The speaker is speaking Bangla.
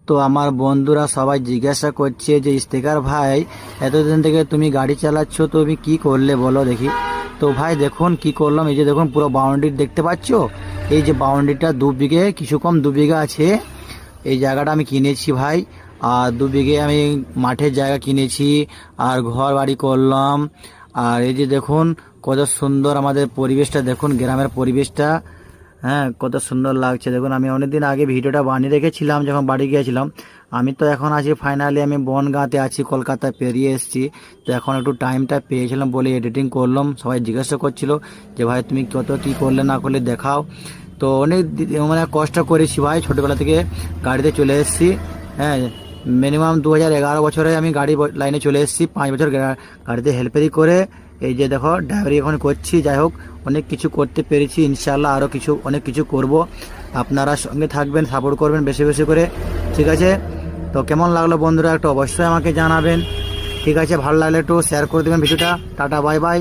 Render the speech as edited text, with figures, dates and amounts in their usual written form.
তো আমার বন্ধুরা সবাই জিজ্ঞাসা করছে যে ইস্তেকার ভাই, এতদিন থেকে তুমি গাড়ি চালাচ্ছ, তো তুমি কি করলে বলো দেখি। তো ভাই দেখুন কি করলাম, এই যে দেখুন পুরো বাউন্ডারি দেখতে পাচ্ছ। এই যে বাউন্ডারিটা 2 বিঘে, কিছু কম 2 বিঘা আছে। এই জায়গাটা আমি কিনেছি ভাই। আর 2 বিঘে আমি মাঠের জায়গা কিনেছি, আর ঘর বাড়ি করলাম। আর এই যে দেখুন কত সুন্দর আমাদের পরিবেশটা, দেখুন গ্রামের পরিবেশটা। হ্যাঁ, কত সুন্দর লাগছে দেখুন। আমি অনেকদিন আগে ভিডিওটা বানিয়ে রেখেছিলাম যখন বাড়ি গিয়েছিলাম। আমি তো এখন আছি ফাইনালি, আমি বনগাঁতে আছি, কলকাতায় পেরিয়ে এসেছি। তো এখন একটু টাইমটা পেয়েছিলাম বলে এডিটিং করলাম। সবাই জিজ্ঞাসা করছিল যে ভাই তুমি কত কি করলে না করলে দেখাও। তো অনেক মানে কষ্ট করেছি ভাই, ছোটোবেলা থেকে গাড়িতে চলে এসেছি। হ্যাঁ, মিনিমাম 2011 বছরে আমি গাড়ি লাইনে চলে এসেছি, 5 বছর গাড়িতে হেল্পারি করে। এই যে দেখো ড্রাইভারি এখন করছি। যাই হোক, অনেক কিছু করতে পেরেছি, ইনশাল্লাহ আরও অনেক কিছু করব। আপনারা সঙ্গে থাকবেন, সাপোর্ট করবেন বেশি বেশি করে, ঠিক আছে? তো কেমন লাগলো বন্ধুরা একটু অবশ্যই আমাকে জানাবেন, ঠিক আছে? ভালো লাগলে একটু শেয়ার করে দেবেন ভিডিওটা। Tata, bye bye.